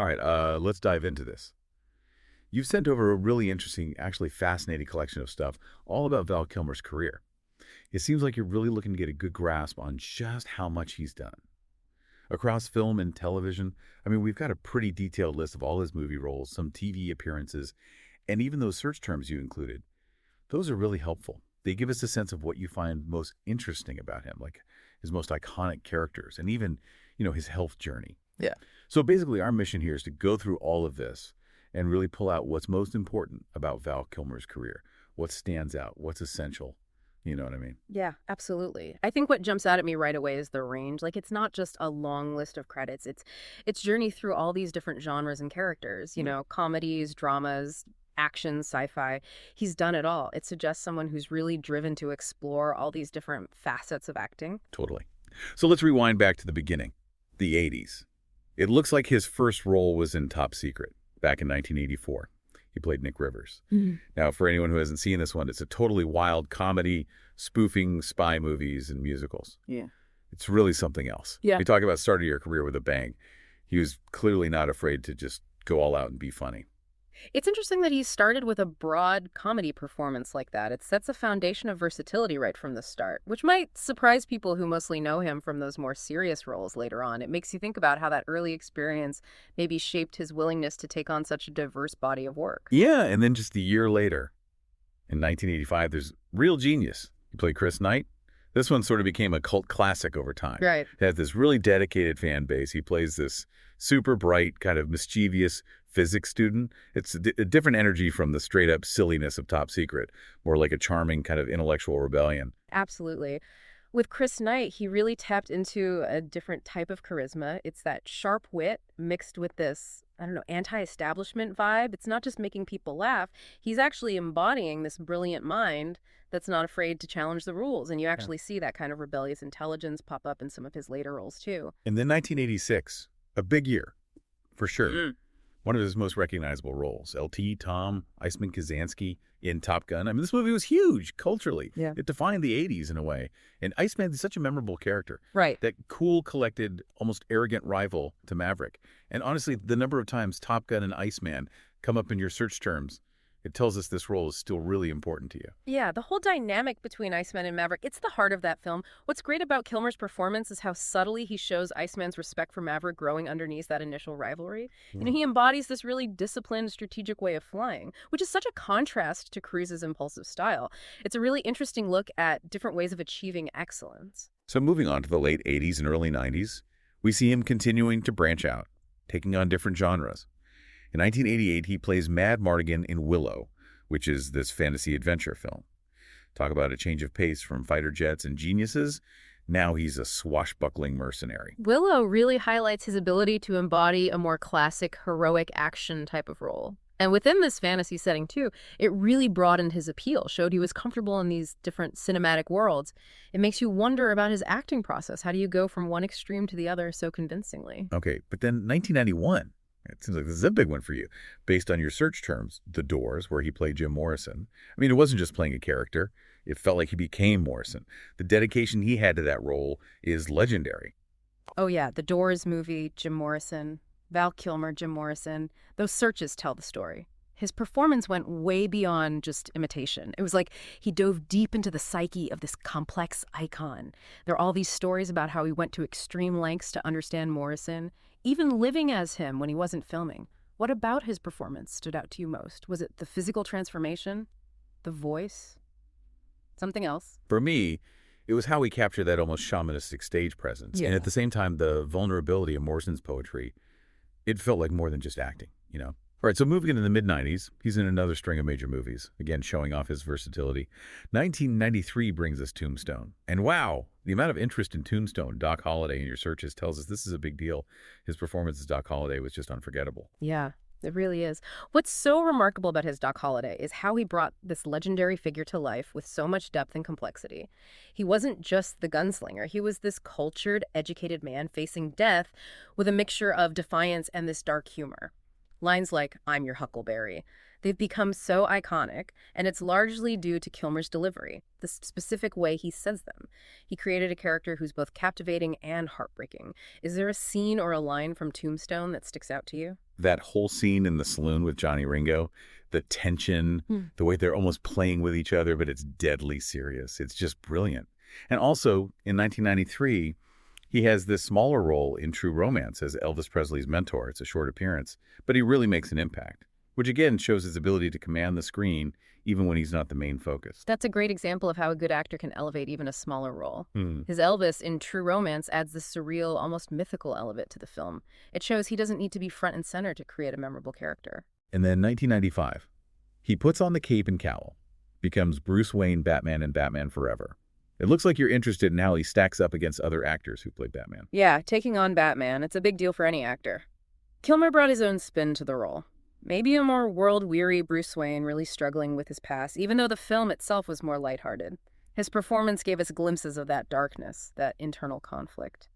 All right, let's dive into this. You've sent over a really interesting, actually fascinating collection of stuff all about Val Kilmer's career. It seems like you're really looking to get a good grasp on just how much he's done. Across film and television, I mean, we've got a pretty detailed list of all his movie roles, some TV appearances, and even those search terms you included. Those are really helpful. They give us a sense of what you find most interesting about him, like his most iconic characters, and even, his health journey. Yeah. So basically, our mission here is to go through all of this and really pull out what's most important about Val Kilmer's career, what stands out, what's essential. You know what I mean? Yeah, absolutely. I think what jumps out at me right away is the range. Like, it's not just a long list of credits. It's journey through all these different genres and characters, comedies, dramas, action, sci-fi. He's done it all. It suggests someone who's really driven to explore all these different facets of acting. Totally. So let's rewind back to the beginning, the 80s. It looks like his first role was in Top Secret back in 1984. He played Nick Rivers. Now, for anyone who hasn't seen this one, it's a totally wild comedy spoofing spy movies and musicals. Yeah. It's really something else. Yeah. You talk about starting your career with a bang. He was clearly not afraid to just go all out and be funny. It's interesting that he started with a broad comedy performance like that. It sets a foundation of versatility right from the start, which might surprise people who mostly know him from those more serious roles later on. It makes you think about how that early experience maybe shaped his willingness to take on such a diverse body of work. Yeah, and then just a year later, in 1985, there's Real Genius. He played Chris Knight. This one sort of became a cult classic over time. Right. It has this really dedicated fan base. He plays this super bright, kind of mischievous physics student. It's a different energy from the straight-up silliness of Top Secret, more like a charming kind of intellectual rebellion. Absolutely. With Chris Knight, he really tapped into a different type of charisma. It's that sharp wit mixed with this, anti-establishment vibe. It's not just making people laugh. He's actually embodying this brilliant mind that's not afraid to challenge the rules. And you actually see that kind of rebellious intelligence pop up in some of his later roles, too. And then 1986, a big year, for sure. One of his most recognizable roles, LT, Tom, Iceman Kazansky in Top Gun. I mean, this movie was huge culturally. Yeah. It defined the 80s in a way. And Iceman is such a memorable character. Right. That cool, collected, almost arrogant rival to Maverick. And honestly, the number of times Top Gun and Iceman come up in your search terms, it tells us this role is still really important to you. Yeah, the whole dynamic between Iceman and Maverick, it's the heart of that film. What's great about Kilmer's performance is how subtly he shows Iceman's respect for Maverick growing underneath that initial rivalry. He embodies this really disciplined, strategic way of flying, which is such a contrast to Cruise's impulsive style. It's a really interesting look at different ways of achieving excellence. So moving on to the late 80s and early 90s, we see him continuing to branch out, taking on different genres. In 1988, he plays Mad Mardigan in Willow, which is this fantasy adventure film. Talk about a change of pace from fighter jets and geniuses. Now he's a swashbuckling mercenary. Willow really highlights his ability to embody a more classic, heroic action type of role. And within this fantasy setting, too, it really broadened his appeal, showed he was comfortable in these different cinematic worlds. It makes you wonder about his acting process. How do you go from one extreme to the other so convincingly? Okay, but then 1991. It seems like this is a big one for you. Based on your search terms, The Doors, where he played Jim Morrison. I mean, it wasn't just playing a character. It felt like he became Morrison. The dedication he had to that role is legendary. Oh, yeah. The Doors movie, Jim Morrison, Val Kilmer, Jim Morrison. Those searches tell the story. His performance went way beyond just imitation. It was like he dove deep into the psyche of this complex icon. There are all these stories about how he went to extreme lengths to understand Morrison, even living as him when he wasn't filming. What about his performance stood out to you most? Was it the physical transformation? The voice? Something else? For me, it was how he captured that almost shamanistic stage presence. Yeah. And at the same time, the vulnerability of Morrison's poetry, it felt like more than just acting, All right, so moving into the mid-90s, he's in another string of major movies, again showing off his versatility. 1993 brings us Tombstone. And wow, the amount of interest in Tombstone, Doc Holliday, in your searches tells us this is a big deal. His performance as Doc Holliday was just unforgettable. Yeah, it really is. What's so remarkable about his Doc Holliday is how he brought this legendary figure to life with so much depth and complexity. He wasn't just the gunslinger. He was this cultured, educated man facing death with a mixture of defiance and this dark humor. Lines like, "I'm your Huckleberry." They've become so iconic, and it's largely due to Kilmer's delivery, the specific way he says them. He created a character who's both captivating and heartbreaking. Is there a scene or a line from Tombstone that sticks out to you? That whole scene in the saloon with Johnny Ringo, the tension, the way they're almost playing with each other, but it's deadly serious. It's just brilliant. And also, in 1993, he has this smaller role in True Romance as Elvis Presley's mentor. It's a short appearance, but he really makes an impact, which again shows his ability to command the screen even when he's not the main focus. That's a great example of how a good actor can elevate even a smaller role. Hmm. His Elvis in True Romance adds this surreal, almost mythical element to the film. It shows he doesn't need to be front and center to create a memorable character. And then 1995, he puts on the cape and cowl, becomes Bruce Wayne Batman in Batman Forever. It looks like you're interested in how he stacks up against other actors who played Batman. Yeah, taking on Batman, it's a big deal for any actor. Kilmer brought his own spin to the role. Maybe a more world-weary Bruce Wayne really struggling with his past, even though the film itself was more lighthearted. His performance gave us glimpses of that darkness, that internal conflict.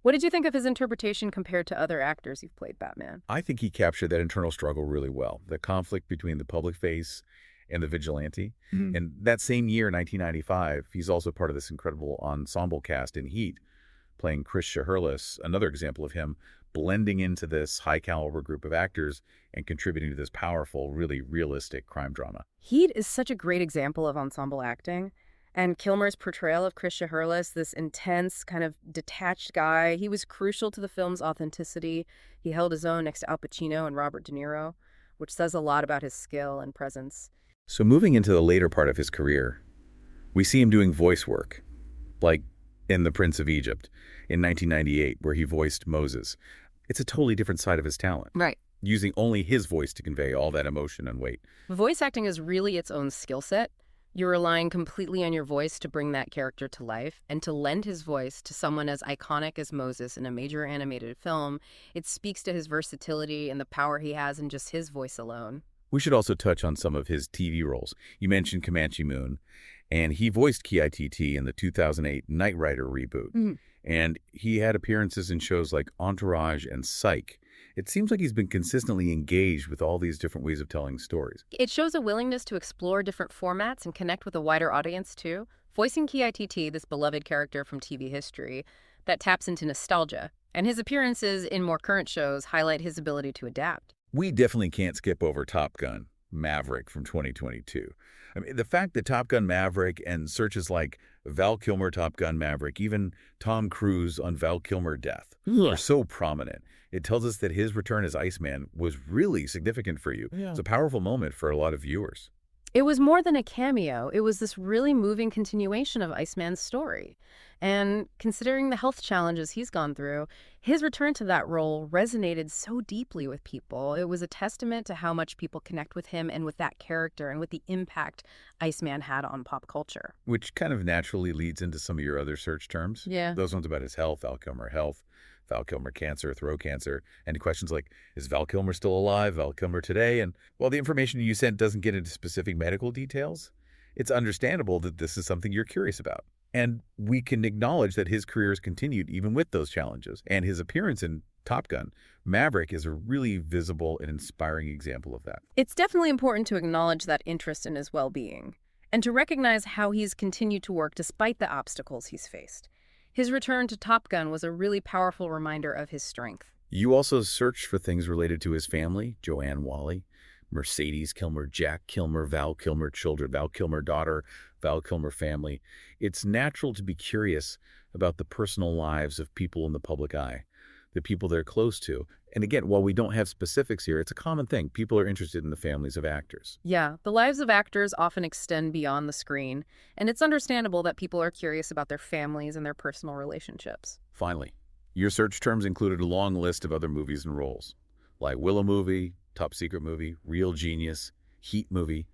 What did you think of his interpretation compared to other actors who've played Batman? I think he captured that internal struggle really well, the conflict between the public face and the vigilante. And that same year, 1995, he's also part of this incredible ensemble cast in Heat, playing Chris Shaherlis, another example of him blending into this high-caliber group of actors and contributing to this powerful, really realistic crime drama. Heat is such a great example of ensemble acting. And Kilmer's portrayal of Chris Shaherlis, this intense, kind of detached guy, he was crucial to the film's authenticity. He held his own next to Al Pacino and Robert De Niro, which says a lot about his skill and presence. So moving into the later part of his career, we see him doing voice work, like in The Prince of Egypt in 1998, where he voiced Moses. It's a totally different side of his talent, Right. using only his voice to convey all that emotion and weight. Voice acting is really its own skill set. You're relying completely on your voice to bring that character to life, and to lend his voice to someone as iconic as Moses in a major animated film, it speaks to his versatility and the power he has in just his voice alone. We should also touch on some of his TV roles. You mentioned Comanche Moon, and he voiced Ki-T in the 2008 Knight Rider reboot. And he had appearances in shows like Entourage and Psych. It seems like he's been consistently engaged with all these different ways of telling stories. It shows a willingness to explore different formats and connect with a wider audience, too. Voicing Ki-T, this beloved character from TV history, that taps into nostalgia. And his appearances in more current shows highlight his ability to adapt. We definitely can't skip over Top Gun Maverick from 2022. I mean, the fact that Top Gun Maverick and searches like Val Kilmer Top Gun Maverick, even Tom Cruise on Val Kilmer Death, are so prominent. It tells us that his return as Iceman was really significant for you. It's a powerful moment for a lot of viewers. It was more than a cameo. It was this really moving continuation of Iceman's story. And considering the health challenges he's gone through, his return to that role resonated so deeply with people. It was a testament to how much people connect with him and with that character and with the impact Iceman had on pop culture. Which kind of naturally leads into some of your other search terms. Yeah. Those ones about his health, Val Kilmer health, Val Kilmer cancer, throat cancer, and questions like, is Val Kilmer still alive, Val Kilmer today? And while the information you sent doesn't get into specific medical details, it's understandable that this is something you're curious about. And we can acknowledge that his career has continued even with those challenges. And his appearance in Top Gun Maverick is a really visible and inspiring example of that. It's definitely important to acknowledge that interest in his well-being and to recognize how he's continued to work despite the obstacles he's faced. His return to Top Gun was a really powerful reminder of his strength. You also searched for things related to his family, Joanne Wally, Mercedes Kilmer, Jack Kilmer, Val Kilmer children, Val Kilmer daughter, Val Kilmer family. It's natural to be curious about the personal lives of people in the public eye, the people they're close to. And again, while we don't have specifics here, it's a common thing. People are interested in the families of actors. Yeah, the lives of actors often extend beyond the screen, and it's understandable that people are curious about their families and their personal relationships. Finally, your search terms included a long list of other movies and roles, like Willow Movie, Top Secret Movie, Real Genius, Heat Movie,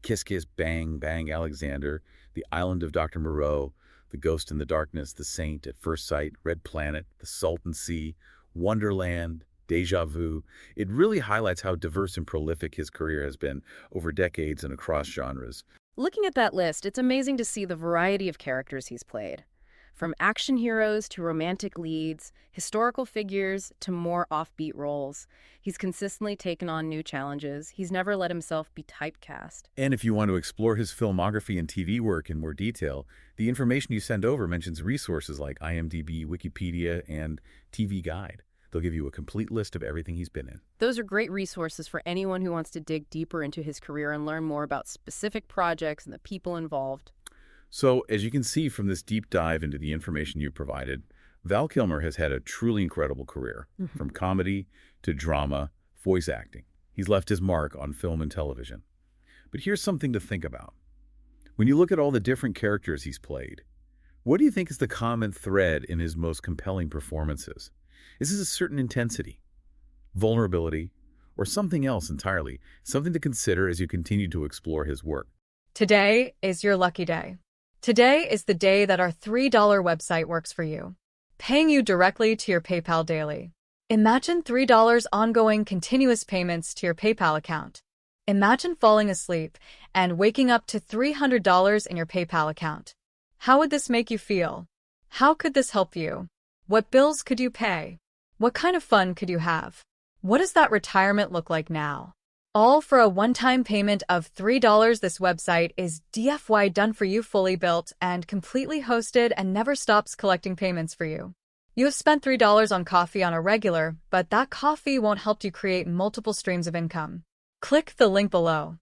Kiss Kiss Bang Bang Alexander, The Island of Dr. Moreau, The Ghost in the Darkness, The Saint, At First Sight, Red Planet, The Salton Sea, Wonderland, Deja Vu. It really highlights how diverse and prolific his career has been over decades and across genres. Looking at that list, it's amazing to see the variety of characters he's played. From action heroes to romantic leads, historical figures to more offbeat roles. He's consistently taken on new challenges. He's never let himself be typecast. And if you want to explore his filmography and TV work in more detail, the information you send over mentions resources like IMDb, Wikipedia, and TV Guide. They'll give you a complete list of everything he's been in. Those are great resources for anyone who wants to dig deeper into his career and learn more about specific projects and the people involved. So, as you can see from this deep dive into the information you provided, Val Kilmer has had a truly incredible career, from comedy to drama, voice acting. He's left his mark on film and television. But here's something to think about. When you look at all the different characters he's played, what do you think is the common thread in his most compelling performances? Is this a certain intensity, vulnerability, or something else entirely? Something to consider as you continue to explore his work. Today is your lucky day. Today is the day that our $3 website works for you, paying you directly to your PayPal daily. Imagine $3 ongoing continuous payments to your PayPal account. Imagine falling asleep and waking up to $300 in your PayPal account. How would this make you feel? How could this help you? What bills could you pay? What kind of fun could you have? What does that retirement look like now? All for a one-time payment of $3. This website is DFY done for you, fully built and completely hosted, and never stops collecting payments for you. You have spent $3 on coffee on a regular, but that coffee won't help you create multiple streams of income. Click the link below.